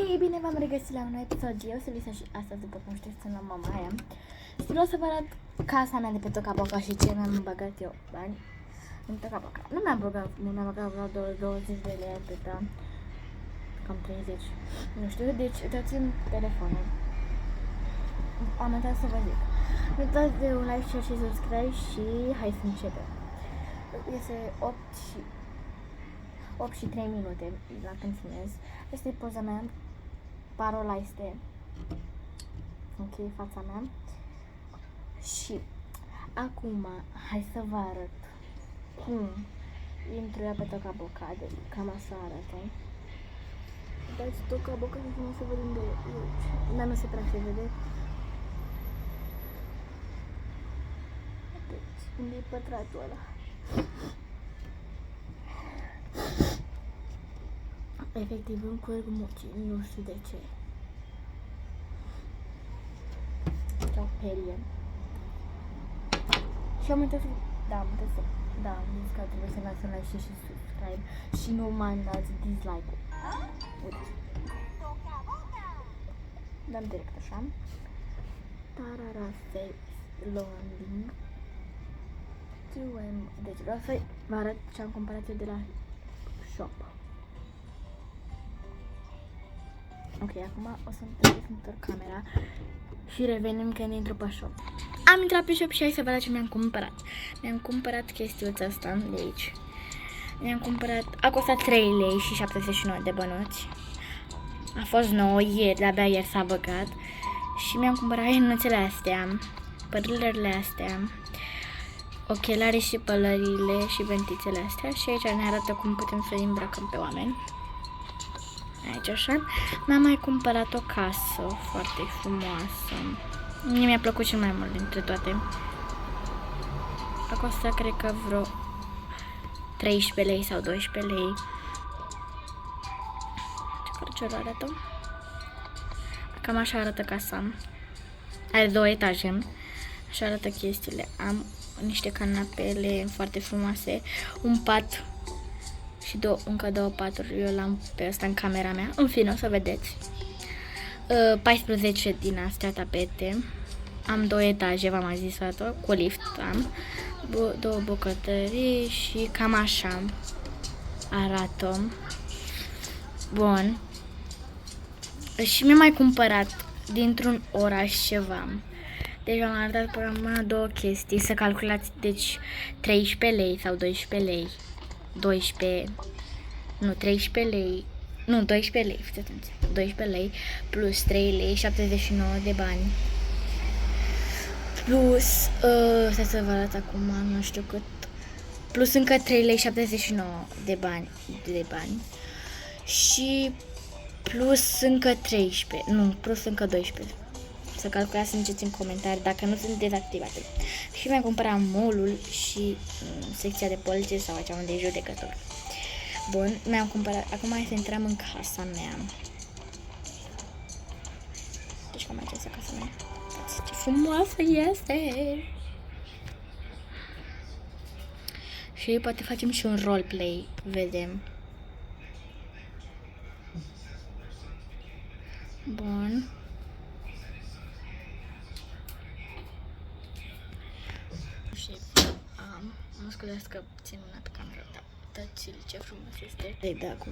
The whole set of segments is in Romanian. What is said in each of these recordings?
Hei, bine v-am regăsit la un nou episod. Eu sunt Lisa și astăzi, după cum știți, sunt la mama aia. Vreau să vă arăt casa mea de pe Toca-Boca și ce mi-am băgat eu bani în Toca-Boca. Nu mi-am băgat vreo 20 de lei atâta, cam 30, nu știu, deci uitați-mi telefonul. Am uitat să vă zic. Nu uitați de un like, share și subscribe și hai să începem. Este 8 și 3 minute la când filmez. Este poza mea. Parola este ok, fața mea. Și acum hai să vă arăt cum intru eu pe Toca-Boca. Cam așa arată. Dați Toca-Boca și nu se vede unde e. Dar nu se prea se vede. Deci, unde e pătratul ăla? Efectiv, îmi curg mucii, nu știu de ce. Ce-o perie. Și am uitat să... am zis că trebuie să dați un like și subscribe și nu mă dați dislike-ul. Uite. Dăm direct așa. Tarara face loading. Deci vreau să vă arăt ce am cumpărat eu de la shop. Ok, acum o să întorc camera și revenim când intru pe shop. Am intrat pe shop și hai să vă arăt ce mi-am cumpărat. Mi-am cumpărat chestiuța asta de aici. Mi-am cumpărat, a costat 3 lei și 79 de bănuți. A fost nouă ieri, de-abia ieri s-a băgat. Și mi-am cumpărat hăinuțele astea, părlările astea, ochelarii și pălările și ventițele astea. Și aici ne arată cum putem să îmbrăcăm pe oameni. Aici așa. Mi-am mai cumpărat o casă foarte frumoasă. Mie mi-a plăcut cel mai mult dintre toate. A costat, cred că vreo 13 lei sau 12 lei. Ce arată? Cam așa arată casa. Are 2 etaje. Așa arată chestiile. Am niște canapele foarte frumoase. Un pat și încă 2 paturi. Eu l-am pe ăsta în camera mea. În fine, o să vedeți. 14 din astea tapete. Am 2 etaje, v-am mai zis toată, cu lift am. 2 bucătării și cam așa arată. Bun. Și mi-am mai cumpărat dintr-un oraș ceva. Deci am arătat până 2 chestii. Să calculați, deci 13 lei sau 12 lei. 13 lei. Nu, 12 lei, fiți atenți. 12 lei plus 3 lei, 79 de bani. Plus, stai să vă arăt acum, nu știu cât. Plus încă 3 lei, 79 de bani. Și plus încă 13, nu, plus încă 12. Să calculați, să ziceți în comentarii dacă nu sunt dezactivate. Și mi-am cumpărat molul și secția de poliție sau aici unde e judecător. Bun, mi-am cumpărat. Acum hai să intrăm în casa mea. Deci cam aici este casa mea. Uitați ce frumoasă este! Și poate facem și un roleplay. Vedem. Bun. Și mă scuzați că țin mâna pe cameră, dar uitați-l ce frumos este. Da, acum.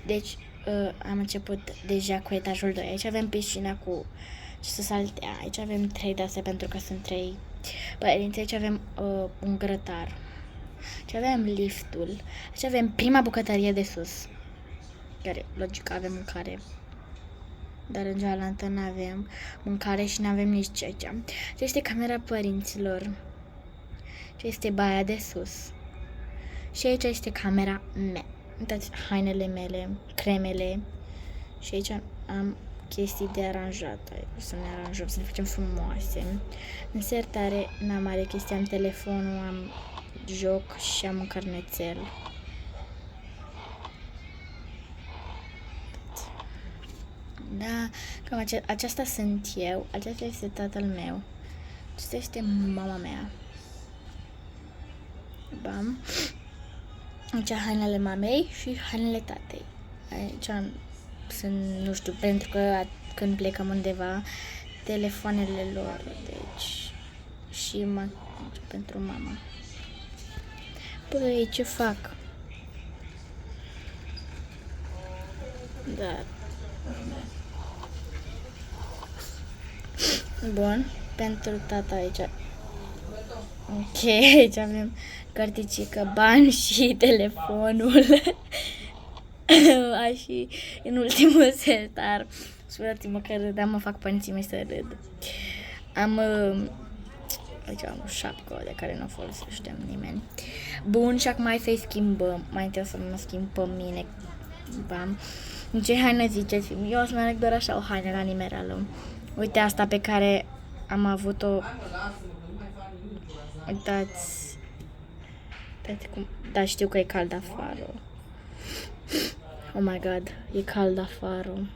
Deci am început deja cu etajul 2. Aici avem piscina cu ce să saltea. Aici avem 3 de astea pentru că sunt 3 părinți. Aici avem un grătar. Aici avem liftul. Aici avem prima bucătărie de sus. Care, logic, avem mâncare. Dar în cealaltă nu avem mâncare și nu avem nici aici. Ce este camera părinților. Ce este baia de sus. Și aici este camera mea. Uitați hainele mele, cremele. Și aici am chestii de aranjat. Să ne aranjăm, să ne facem frumoase. În sertare n-am mare chestii, am telefonul, am joc și am un carnețel. Da, cam aceasta sunt eu, acesta este tatăl meu, acesta este mama mea. Bam. Aici hainele mamei și hainele tatei. Aici sunt, nu știu, pentru că când plecăm undeva, telefoanele lor, deci și pentru mama. Păi, ce fac? Da. Bun, pentru tata aici. Ok, aici avem carticică, bani și telefonul. Și în ultimul setar, scuzați-mă că râdeam, mă fac părinții mei să râd. Aici am o șapcă de care nu folosește nimeni. Bun, și acum hai să-i schimbăm. Mai întâi o să mă schimb pe mine. Bam. În ce haină ziceți? Eu o să merg doar așa o haină la nimerală. Uite asta pe care am avut-o. Uitați. Uitați cum. Da, știu că e cald afară. Oh my god, e cald afară.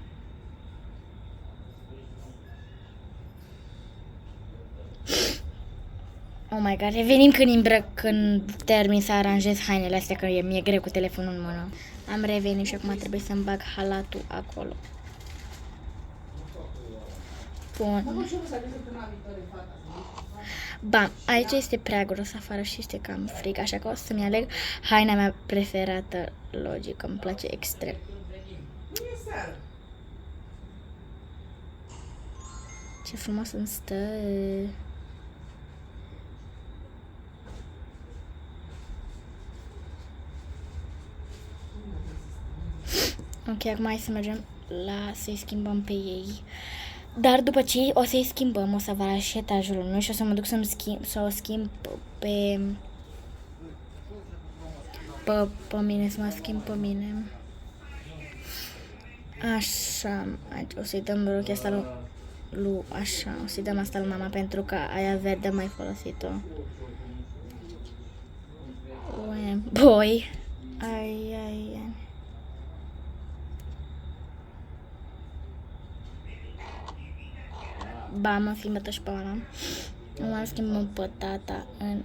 Oh my god, revenim când termin să aranjez hainele astea, că mi-e greu cu telefonul în mână. Am revenit și acum trebuie să-mi bag halatul acolo. Bun. Bam, aici este prea gros afară și este cam frig, așa că o să-mi aleg haina mea preferată, logic, îmi place extrem. Ce frumos îmi stă. Ok, acum hai să mergem să-i schimbăm pe ei. Dar după ce o să-i schimbăm, o să vă arăt și etajul 1 și o să mă duc să o schimb pe mine, să mă schimb pe mine. Așa, o să-i dăm rochia asta lui, așa, o să-i dăm asta lui mama pentru că aia verde mai folosit-o. Boi. Ai. Ba, mă schimbă și pe ăla. Mă schimbăm pe tata în...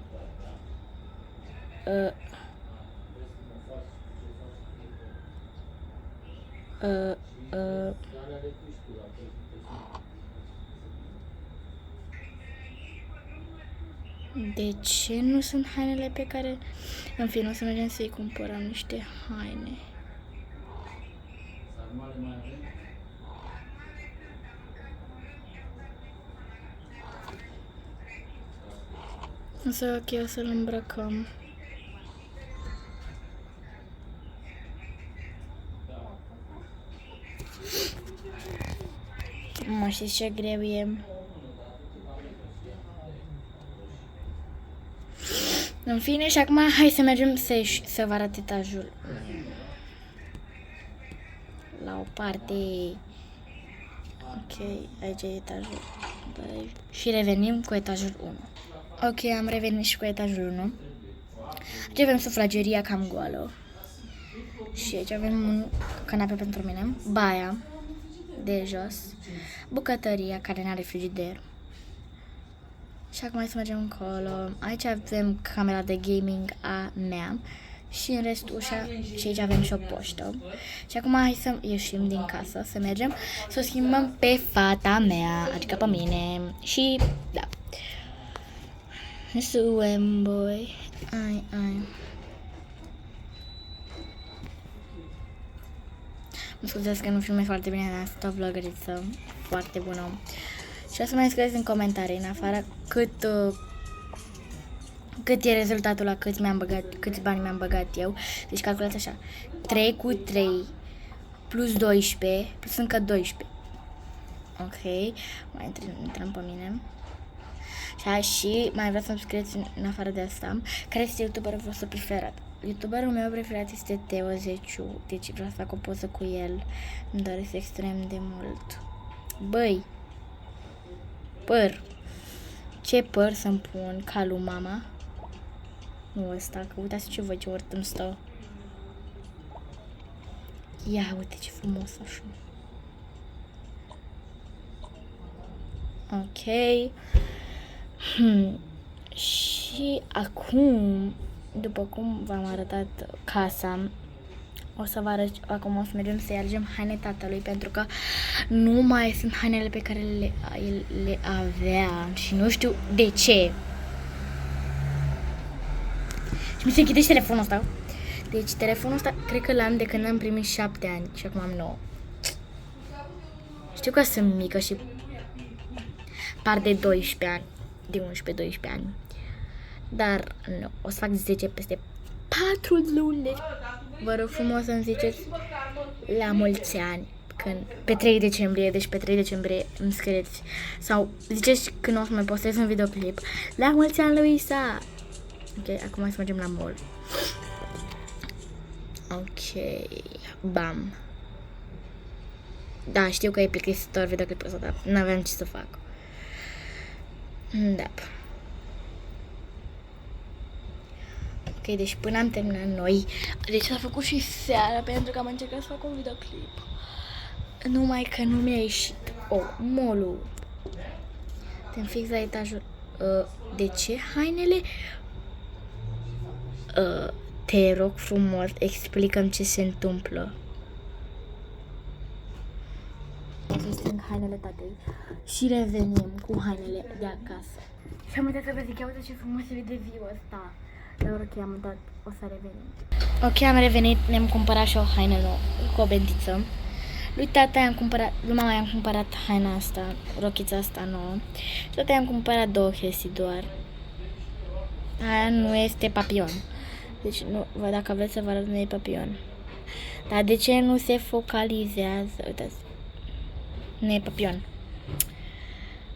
De ce nu sunt hainele pe care... În fine, o să mergem să-i cumpărăm niște haine. Însă, ok, o să-l îmbrăcăm. Mă, știți ce greu e? În fine, și acum hai să mergem să vă arăt etajul. La o parte. Ok, aici e etajul 2. Și revenim cu etajul 1. Ok, am revenit și cu etajul 1. Aici avem sufrageria cam goală. Și aici avem un canapea pentru mine. Baia de jos. Bucătăria care n-are frigider. Și acum hai să mergem încolo. Aici avem camera de gaming a mea. Și în rest ușa. Și aici avem și o poștă. Și acum hai să ieșim din casă. Să mergem să o schimbăm pe fata mea. Adică pe mine. Și da. Suem, boy. Ai. Mă scuzați că nu filmez foarte bine, dar asta vlogăriță foarte bună. Și o să mai scrieți în comentarii, în afară, cât e rezultatul la câți bani mi-am băgat eu. Deci calculați așa. 3 cu 3 plus 12 plus încă 12. Ok. Mai intrăm pe mine. Și mai vreau să-mi scrieți în afară de asta care este youtuberul vostru preferat. Youtuberul meu preferat este Teo Zeciu. Deci vreau să fac o poză cu el. Îmi doresc extrem de mult. Băi, păr. Ce păr să-mi pun ca lui mama? Nu ăsta, că uitați ce văd ce ort îmi stă. Ia, uite ce frumos așa. Ok. Și acum, după cum v-am arătat casa, o să vă arăt, acum o să mergem să-i alegem haine tatălui, pentru că nu mai sunt hainele pe care le aveam și nu știu de ce. Și mi se închide și telefonul ăsta. Deci telefonul ăsta cred că l-am de când am primit 7 ani și acum am 9. Știu că sunt mică și par de 12 ani, de 11-12 ani. Dar nu, o să fac 10 peste 4 luni. Deci vă rog frumos să-mi ziceți la mulți ani, când, pe 3 decembrie, deci pe 3 decembrie îmi scrieți. Sau ziceți când o să mai postez un videoclip. La mulți ani, Luisa! Ok, acum să mergem la mall. Ok, bam. Da, știu că e plictisitor videoclipul ăsta, dar n-aveam ce să fac. Da. Ok, deci până am terminat noi. Deci s-a făcut și seara pentru că am încercat să fac un videoclip. Numai că nu mi-a ieșit. Mall-ul. Suntem fix la etajul. De ce hainele? Te rog frumos, explicăm ce se întâmplă. Să strâng hainele tatei și revenim cu hainele de acasă. Și am uitat să vă zic, ia uite ce frumos se vede viul ăsta. Dar ok, am uitat, o să revenim. Ok, am revenit, ne-am cumpărat și o haină nouă, cu o bentiță. Lui mama i-am cumpărat haina asta, rochița asta nouă. Și tata i-am cumpărat 2 chestii doar. Aia nu este papion. Deci, nu, dacă vreți să vă arăt, nu e papion. Dar de ce nu se focalizează? Uitați. Nu e papion.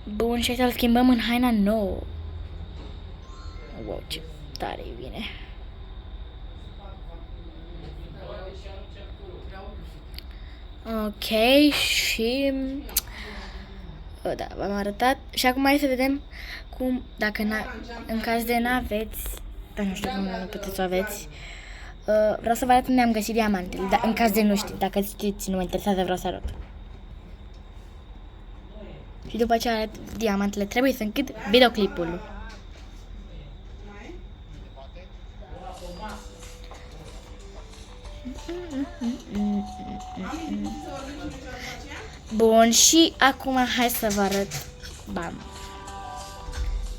Bun, și să-l schimbăm în haina nouă. Wow, ce tare e bine. Ok, și... da, v-am arătat. Și acum hai să vedem cum, dacă în caz de n-aveți, dar nu știu cum nu puteți să aveți, vreau să vă arăt unde am găsit diamantele, dar în caz de nu știți, dacă știți, nu mă interesează, vreau să arăt. Și după ce arăt diamantele, trebuie să închid videoclipul. Bun, și acum hai să vă arăt. Bam.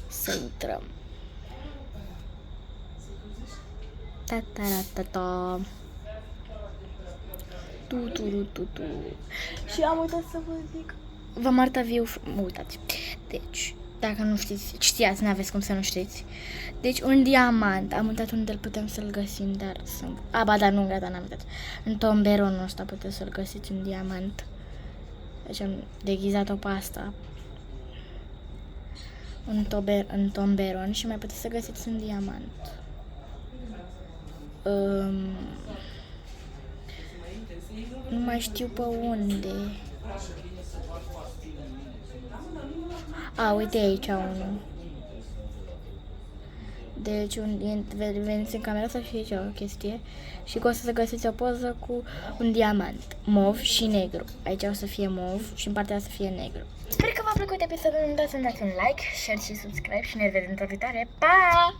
Să intrăm. Ta-ta-ra-ta-ta. Tu-tu-ru-tu-tu. Și am uitat să vă zic. V-am arătat viu. Uitați. Deci, dacă nu știați, n-aveți cum să nu știți. Deci, un diamant. Am uitat unde îl putem să-l găsim, dar sunt... ba, dar nu, gata, n-am uitat. În tomberonul ăsta puteți să-l găsiți, un diamant. Deci am deghizat-o pe asta. În tomberon și mai puteți să găsiți un diamant. Nu mai știu pe unde. Uite aici unul. Deci veniți în camera să fie aici o chestie și că o să găsiți o poză cu un diamant mov și negru. Aici o să fie mov și în partea o să fie negru. Sper că v-a plăcut episodul, nu uitați să dați un like, share și subscribe și ne vedem data viitoare. Pa!